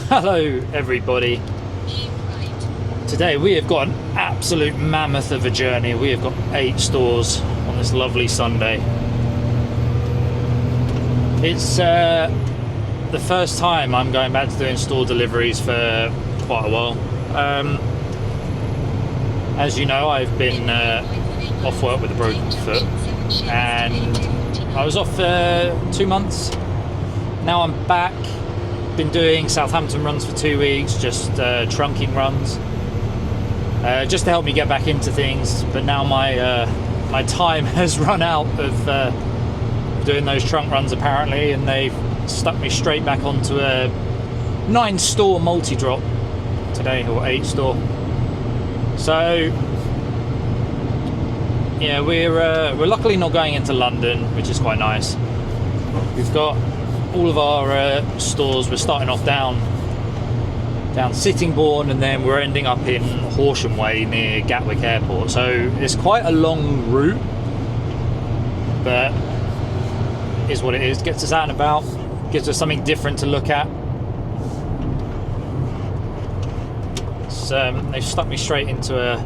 Hello everybody. Today we have got an absolute mammoth of a journey. We have got 8 stores on this lovely Sunday. It's the first time I'm going back to doing store deliveries for quite a while. As you know, I've been off work with a broken foot, and I was off for 2 months. Now I'm back. Been doing Southampton runs for 2 weeks, just trunking runs, just to help me get back into things. But now my time has run out of doing those trunk runs apparently, and they've stuck me straight back onto a 9-store multi-drop today, or 8-store. So yeah, we're luckily not going into London, which is quite nice. We've got all of our stores. We're starting off down Sittingbourne, and then we're ending up in Horsham Way near Gatwick Airport. So it's quite a long route, but is what it is. Gets us out and about, gives us something different to look at. They've stuck me straight into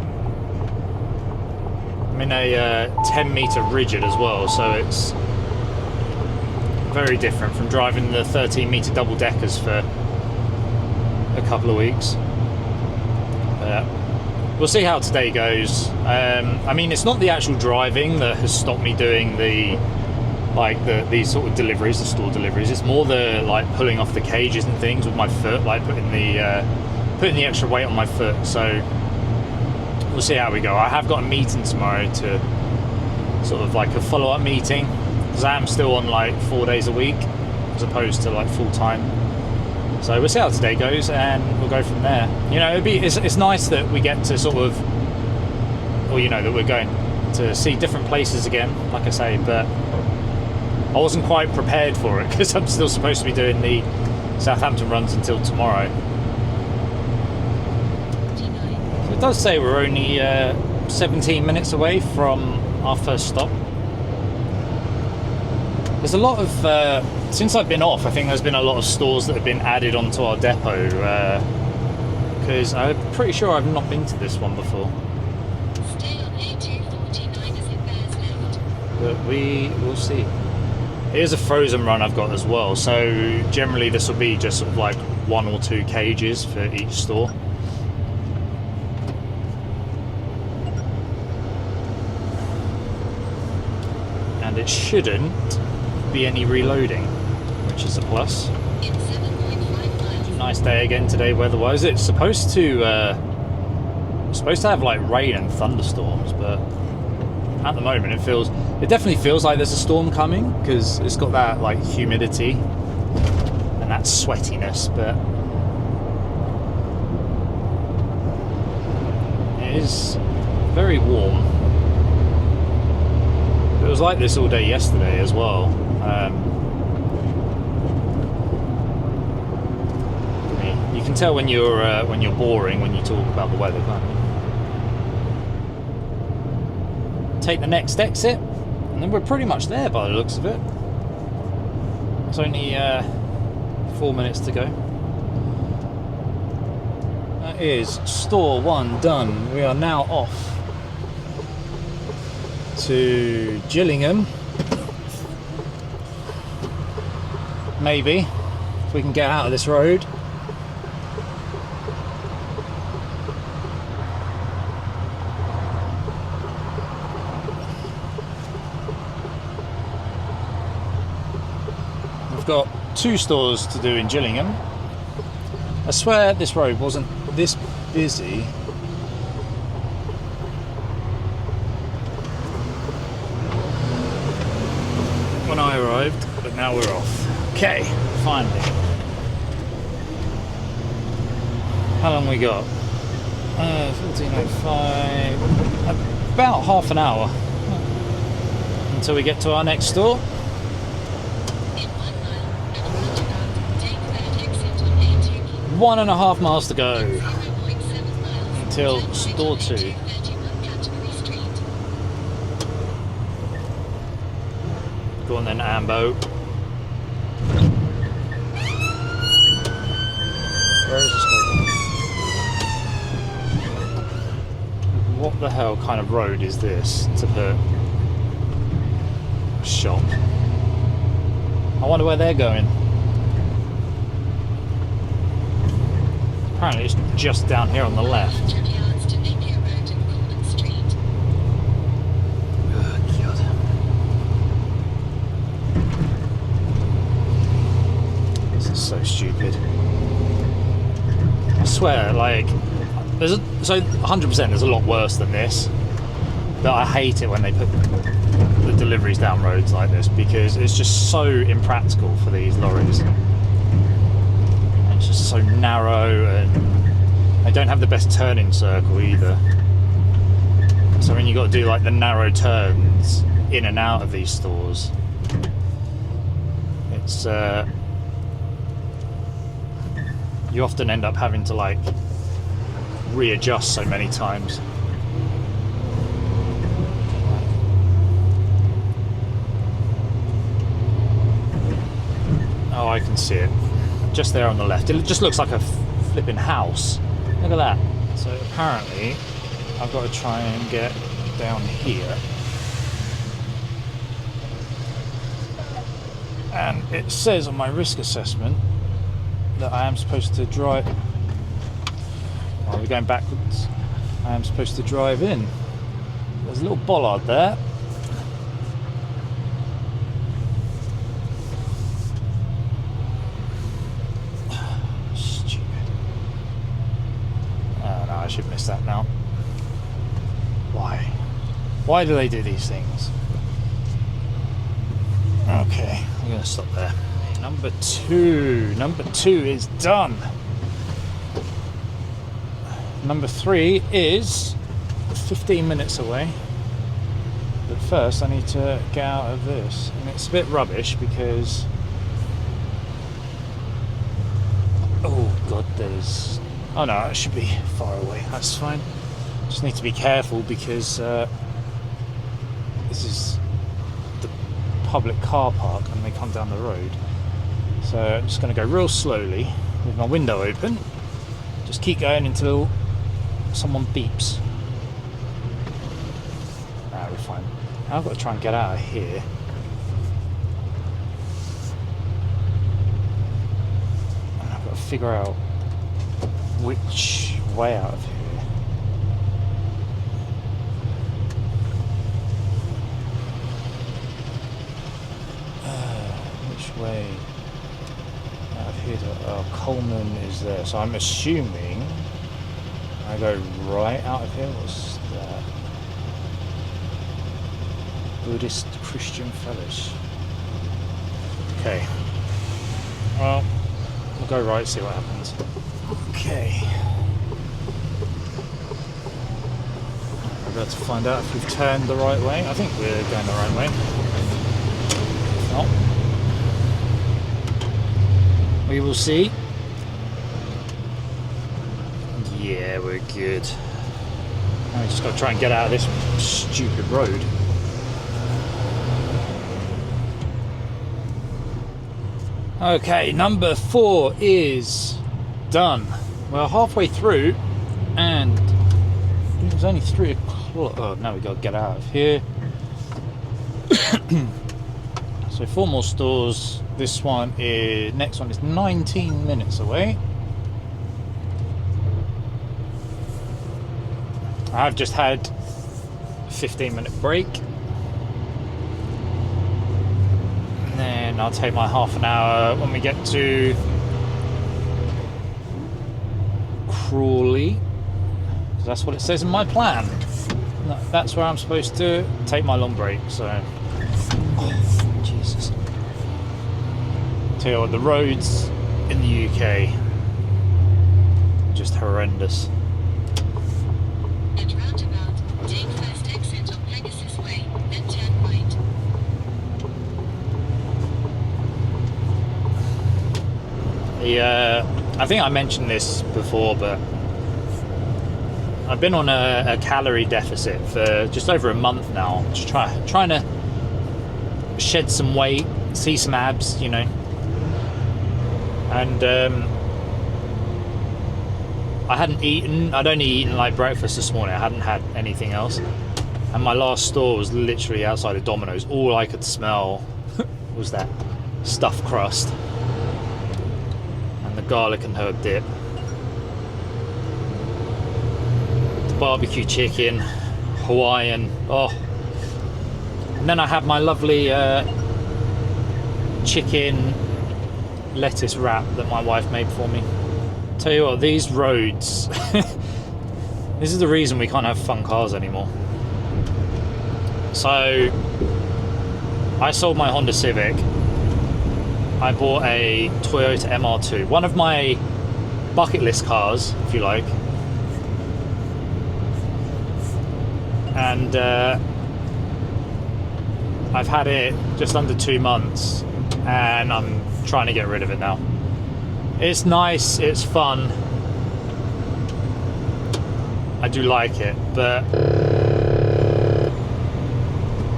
I'm in a 10-metre rigid as well, so it's very different from driving the 13-metre double deckers for a couple of weeks. We'll see how today goes. I mean, it's not the actual driving that has stopped me doing these sort of deliveries, the store deliveries. It's more the pulling off the cages and things with my foot, putting the extra weight on my foot. So we'll see how we go. I have got a meeting tomorrow to sort of a follow-up meeting, because I am still on 4 days a week as opposed to full time. So we'll see how today goes, and we'll go from there. You know, it's nice that we get to sort of, that we're going to see different places again, like I say. But I wasn't quite prepared for it, because I'm still supposed to be doing the Southampton runs until tomorrow. So it does say we're only 17 minutes away from our first stop. There's a lot of, since I've been off, I think there's been a lot of stores that have been added onto our depot, because I'm pretty sure I've not been to this one before. Stay on A249 as it bears left. But we will see. Here's a frozen run I've got as well, so generally this will be just sort of 1 or 2 cages for each store. And it shouldn't be any reloading, which is a plus. In 7.5 miles. Nice day again today weather-wise. It's supposed to have rain and thunderstorms, but at the moment it definitely feels like there's a storm coming, because it's got that humidity and that sweatiness. But it is very warm. It was like this all day yesterday as well. You can tell when you're boring when you talk about the weather, can't you? Take the next exit, and then we're pretty much there by the looks of it. It's only 4 minutes to go. That is store 1 done. We are now off to Gillingham, maybe, if we can get out of this road. We've got 2 stores to do in Gillingham. I swear this road wasn't this busy. When I arrived, but now we're off. Okay, finally. How long we got? 14:05. About half an hour until we get to our next store. In 1 mile and a roundabout, take third exit on A2. 1.5 miles to go 0.7 miles. until Turn store right on 2. A231 Canterbury Street. Go on then, Ambo. the hell kind of road is this to put a shop? I wonder where they're going. Apparently it's just down here on the left. 100 yards to Napier Road and Coleman Street. Oh, God. This is so stupid. I swear, like, so 100% there's a lot worse than this. But I hate it when they put the deliveries down roads like this because it's just so impractical for these lorries. It's just so narrow, and they don't have the best turning circle either. So when you got to do like the narrow turns in and out of these stores, it's you often end up having to like readjust so many times. Oh, I can see it. Just there on the left. It just looks like a flipping house. Look at that. So apparently I've got to try and get down here. And it says on my risk assessment that I am supposed to drive... Well, we're going backwards. I am supposed to drive in. There's a little bollard there. I should miss that now. Why? Why do they do these things? Okay, I'm going to stop there. Number two. Number 2 is done. Number 3 is 15 minutes away. But first I need to get out of this. And it's a bit rubbish because... Oh God, there's... Oh no, it should be far away. That's fine. Just need to be careful because this is the public car park and they come down the road. So I'm just going to go real slowly with my window open. Just keep going until someone beeps. Ah, we're fine. Now I've got to try and get out of here. And I've got to figure out which way out of here. Which way out of here? Oh, Coleman is there. So I'm assuming I go right out of here. What's that? Buddhist Christian Fellowship. Okay. Well, we'll go right, see what happens. Okay. We're about to find out if we've turned the right way. I think we're going the right way. If not, we will see. Yeah, we're good. Now we just got to try and get out of this stupid road. Okay, number 4 is done. Well, halfway through, and it was only 3 o'clock. Oh, now we got to get out of here. So 4 more stores. This one is, next one is 19 minutes away. I've just had a 15-minute break. And then I'll take my half an hour when we get to Crawley. That's what it says in my plan. That's where I'm supposed to take my long break, so... Oh, Jesus. Tell you what, the roads in the UK are just horrendous. At roundabout, take first exit on Pegasus Way, then turn right. I think I mentioned this before, but I've been on a calorie deficit for just over a month now. Just trying to shed some weight, see some abs, you know. And I hadn't eaten. I'd only eaten like breakfast this morning. I hadn't had anything else. And my last store was literally outside of Domino's. All I could smell was that stuffed crust and the garlic and herb dip. The barbecue chicken, Hawaiian. Oh. And then I had my lovely chicken lettuce wrap that my wife made for me. Tell you what, these roads, this is the reason we can't have fun cars anymore. So I sold my Honda Civic. I bought a Toyota MR2, one of my bucket list cars, if you like. And I've had it just under 2 months, and I'm trying to get rid of it now. It's nice, it's fun. I do like it, but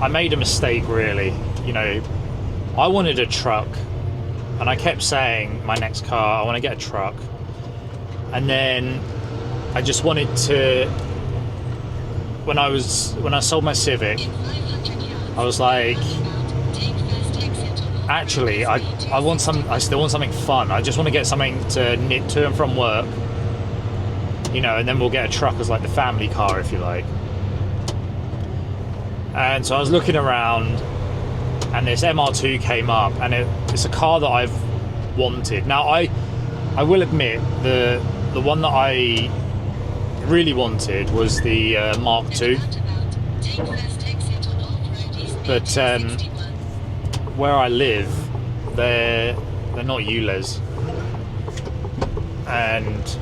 I made a mistake, really. You know, I wanted a truck, and I kept saying my next car, I want to get a truck. And then I just wanted to, when I sold my Civic, I was like, actually, I still want something fun. I just want to get something to knit to and from work, you know, and then we'll get a truck as like the family car, if you like. And so I was looking around, and this MR2 came up, and it's a car that I've wanted. Now I will admit the one that I really wanted was the Mark II, but where I live, they're not ULEZ, and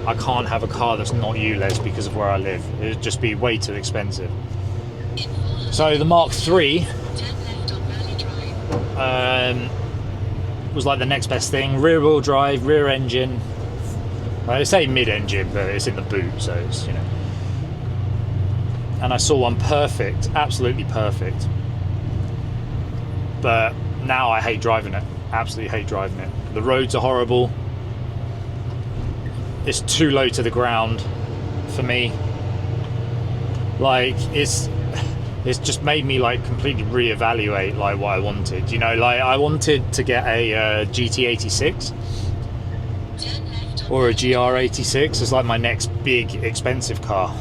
I can't have a car that's not ULEZ because of where I live. It'd just be way too expensive. So the Mark III was like the next best thing. Rear wheel drive, rear engine. I say mid engine, but it's in the boot, so it's, you know. And I saw one perfect, absolutely perfect. But now I hate driving it. Absolutely hate driving it. The roads are horrible. It's too low to the ground for me. Like, it's just made me like completely reevaluate like what I wanted. You know, like I wanted to get a GT86 or a GR86 as like my next big expensive car,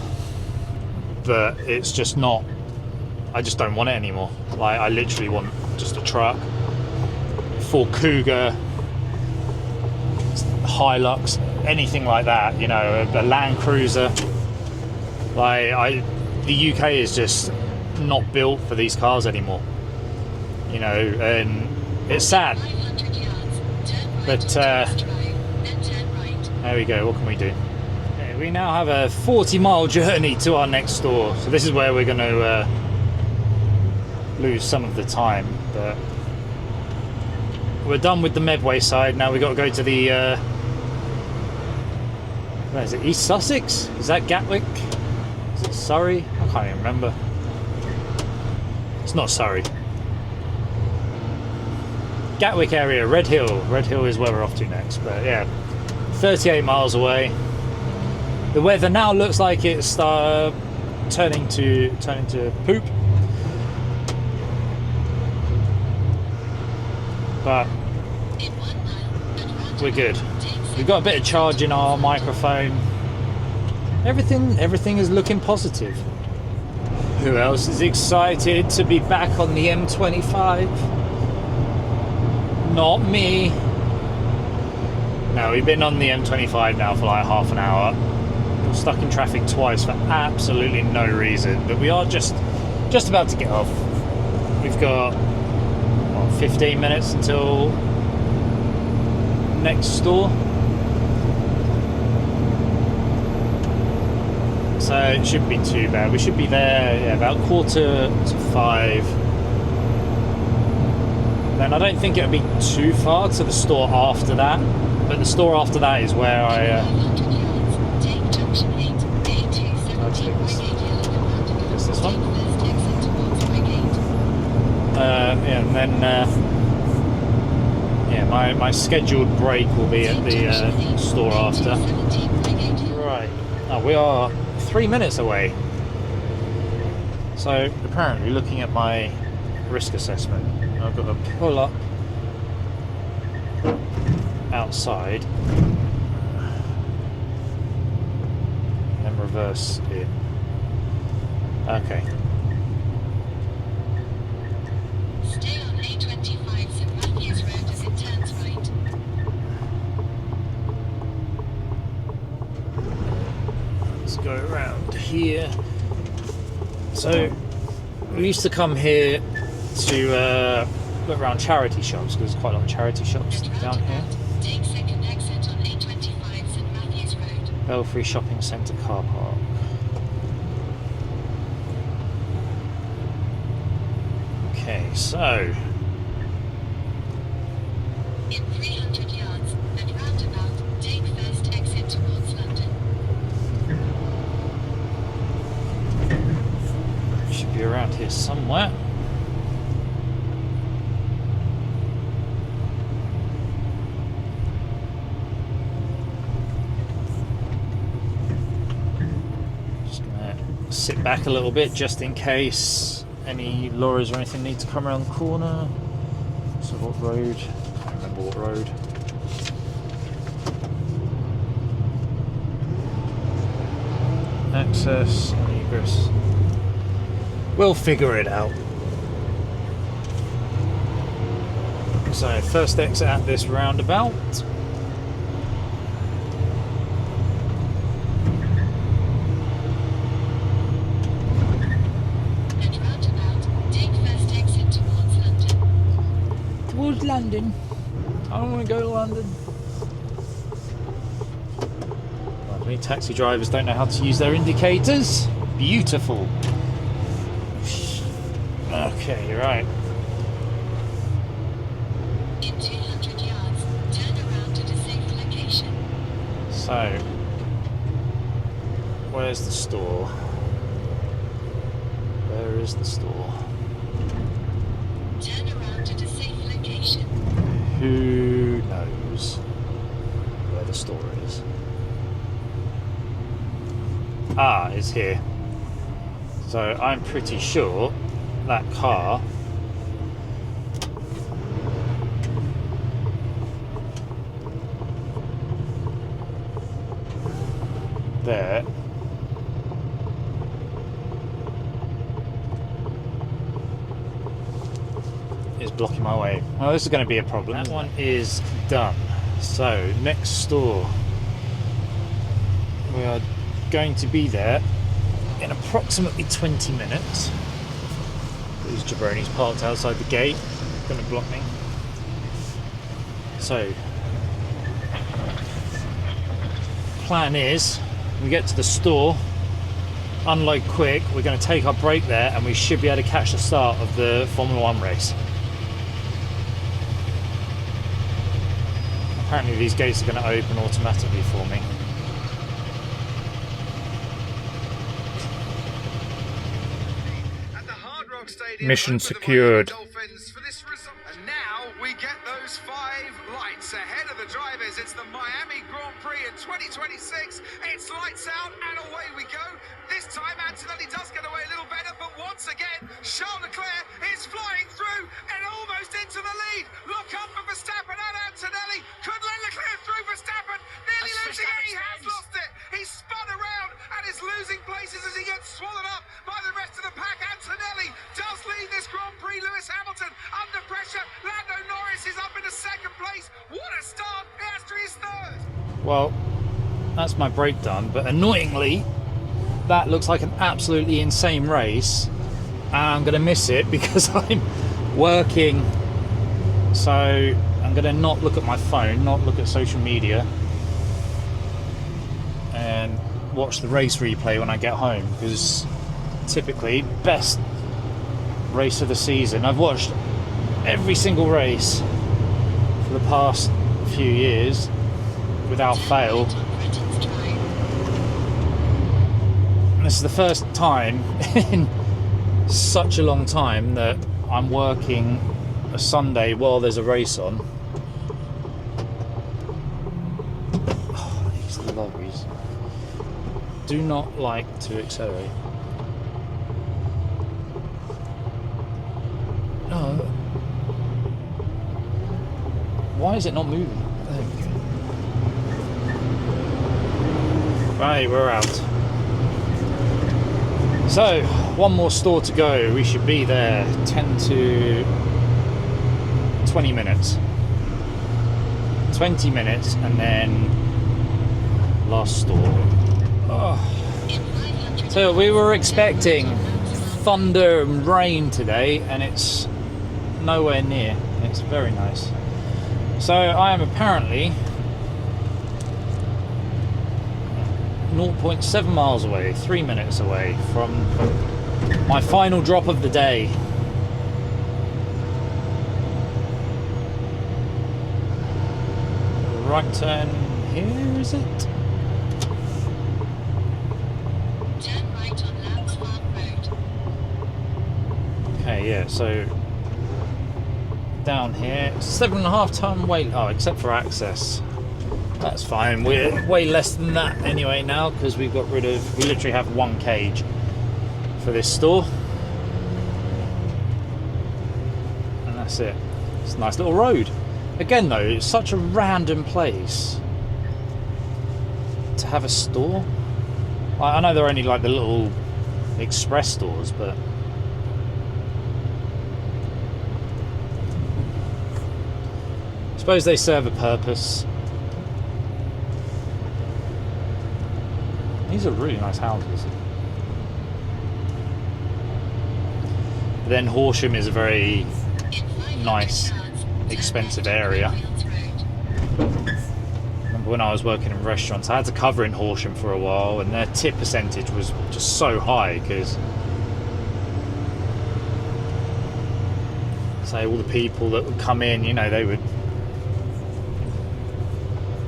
but it's just not. I just don't want it anymore. Like, I literally want just a truck, Ford Cougar, Hilux, anything like that. You know, a Land Cruiser. Like, the UK is just not built for these cars anymore. You know, and it's sad. But there we go. What can we do? Okay, we now have a 40-mile journey to our next store. So this is where we're going to lose some of the time. But we're done with the Medway side. Now we've got to go to the where is it? East Sussex? Is that Gatwick? Is it Surrey? I can't even remember. It's not Surrey. Gatwick area, Red Hill. Red Hill is where we're off to next. But yeah, 38 miles away. The weather now looks like it's turning to poop. But we're good. We've got a bit of charge in our microphone. Everything is looking positive. Who else is excited to be back on the M25? Not me. No, we've been on the M25 now for like half an hour. We're stuck in traffic twice for absolutely no reason. But we are just about to get off. We've got 15 minutes until next store. So it shouldn't be too bad. We should be there about 4:45. Then I don't think it'll be too far to the store after that. But the store after that is where I Is this one? Yeah, and then my scheduled break will be at the store after. navigator. Right. Oh, we are 3 minutes away. So apparently, looking at my risk assessment, I've got to pull up outside and reverse it. Okay. Stay on A25 St Matthews Road as it turns right. Let's go around here. So we used to come here to look around charity shops because there's quite a lot of charity shops At down here. roundabout, take second exit on A25 St Matthews Road. Belfry Shopping Centre car park. Okay, so In 300 yards, at roundabout, take first exit towards London. should be around here somewhere. Just gonna sit back a little bit just in case any lorries or anything need to come around the corner. So what road? I can't remember what road. Access and egress. We'll figure it out. So first exit at this roundabout. At roundabout, take first exit towards London. Towards London. I don't want to go to London. Lovely. Taxi drivers don't know how to use their indicators. Beautiful. Okay, right. In 200 yards, turn around at a safe location. So, where's the store? Where is the store? Turn around at a safe location. Who knows where the store is? Ah, it's here. So I'm pretty sure that car there is blocking my way. Well, this is going to be a problem. That one is done. So next store, we are going to be there in approximately 20 minutes. These jabronis parked outside the gate, going to block me. So, plan is, we get to the store, unload quick, we're going to take our break there and we should be able to catch the start of the Formula 1 race. Apparently these gates are going to open automatically for me. Mission secured. And now we get those 5 lights ahead of the drivers. It's the Miami Grand Prix in 2026. It's lights out and away we go. This time Antonelli does get away a little better, but once again, Charles Leclerc is flying through and almost into the lead. Look up for Verstappen and Antonelli. Could let Leclerc through Verstappen. Nearly losing it. He has lost it. He's spun around and is losing places as he gets swallowed up by the rest of the pack. Antonelli does lead this Grand Prix. Lewis Hamilton under pressure. Lando Norris is up into second place. What a start. Piastri is third. Well, that's my break done, but annoyingly, that looks like an absolutely insane race, and I'm going to miss it because I'm working. So I'm going to not look at my phone, not look at social media, and watch the race replay when I get home, because typically best race of the season. I've watched every single race for the past few years without fail. And this is the first time in such a long time that I'm working a Sunday while there's a race on. Oh, these lorries do not like to accelerate. Oh, why is it not moving? There we go. Right, we're out. So, one more store to go. We should be there 10 to 20 minutes. 20 minutes and then last store. Oh. So we were expecting thunder and rain today and it's nowhere near. It's very nice. So I am apparently 0.7 miles away, 3 minutes away from my final drop of the day. Right turn here, is it? Turn right on Lambs Farm Road. Okay, yeah, so down here, 7.5 ton weight. Oh, except for access. That's fine. We're way less than that anyway now because we literally have one cage for this store. And that's it. It's a nice little road. Again though, it's such a random place to have a store. I know they're only like the little express stores, but I suppose they serve a purpose. These are really nice houses. But then Horsham is a very nice, expensive area. Remember when I was working in restaurants, I had to cover in Horsham for a while, and their tip percentage was just so high because, say, all the people that would come in, you know, they would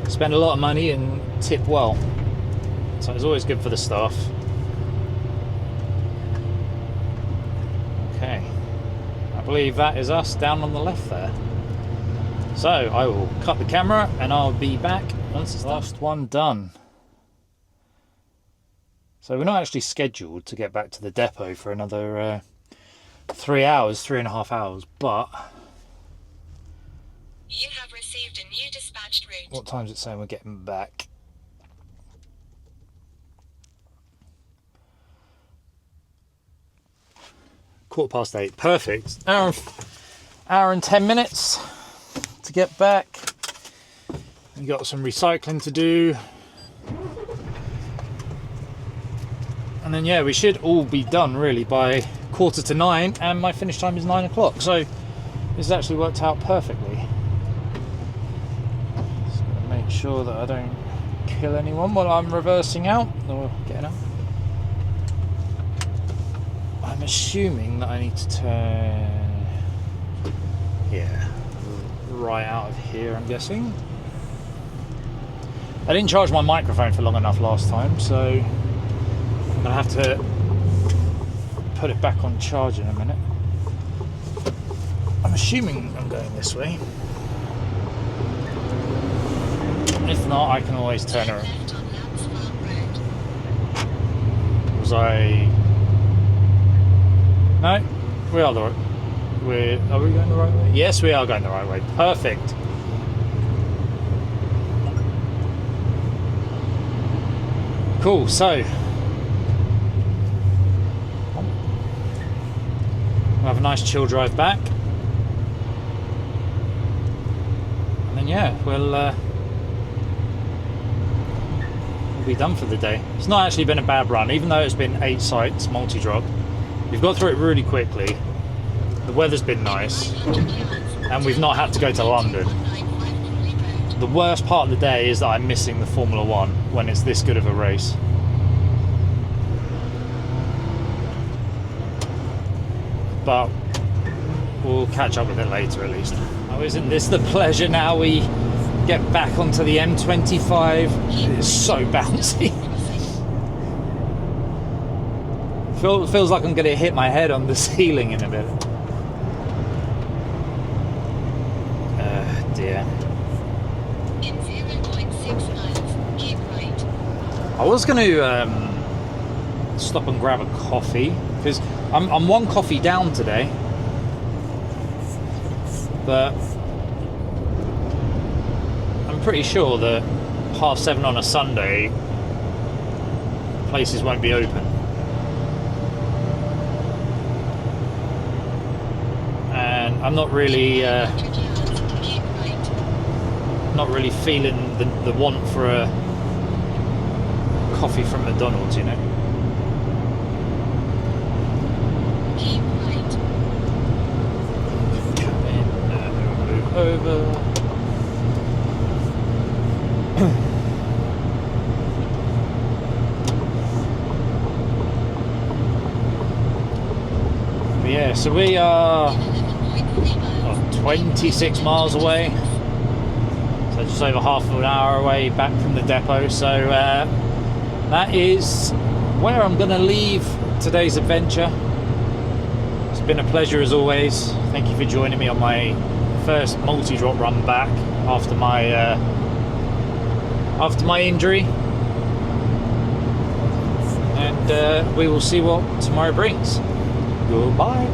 spend a lot of money and tip well. So it's always good for the staff. Okay, I believe that is us down on the left there. So I will cut the camera and I'll be back once it's last one done. So we're not actually scheduled to get back to the depot for another 3 hours, 3.5 hours, but You have received a new dispatched route. what time is it saying we're getting back? 8:15. Perfect. Hour and 10 minutes to get back. We got some recycling to do. And then yeah, we should all be done really by 8:45, and my finish time is 9 o'clock. So this has actually worked out perfectly. Just gotta make sure that I don't kill anyone while I'm reversing out or getting out. I'm assuming that I need to turn, yeah, right out of here, I'm guessing. I didn't charge my microphone for long enough last time, so I'm gonna have to put it back on charge in a minute. I'm assuming I'm going this way. If not, I can always turn around. Left on Lambs Farm Road. Was I? No, we are the right. Are we going the right way? Yes, we are going the right way. Perfect. Cool. So we'll have a nice chill drive back, and then yeah, we'll be done for the day. It's not actually been a bad run, even though it's been 8 sites multi-drop. We've got through it really quickly. The weather's been nice, and we've not had to go to London. The worst part of the day is that I'm missing the Formula 1 when it's this good of a race. But we'll catch up with it later at least. Oh, isn't this the pleasure now we get back onto the M25? It's so bouncy. Feels like I'm going to hit my head on the ceiling in a bit. Dear. In 0.6 miles, keep right. I was going to stop and grab a coffee because I'm one coffee down today, but I'm pretty sure that 7:30 on a Sunday places won't be open, and I'm not really feeling the want for a coffee from McDonald's, you know. Keep right. Come in, move over. But yeah, so we are 26 miles away. So just over half an hour away back from the depot. So that is where I'm going to leave today's adventure. It's been a pleasure as always. Thank you for joining me on my first multi-drop run back after my injury. And we will see what tomorrow brings. Goodbye.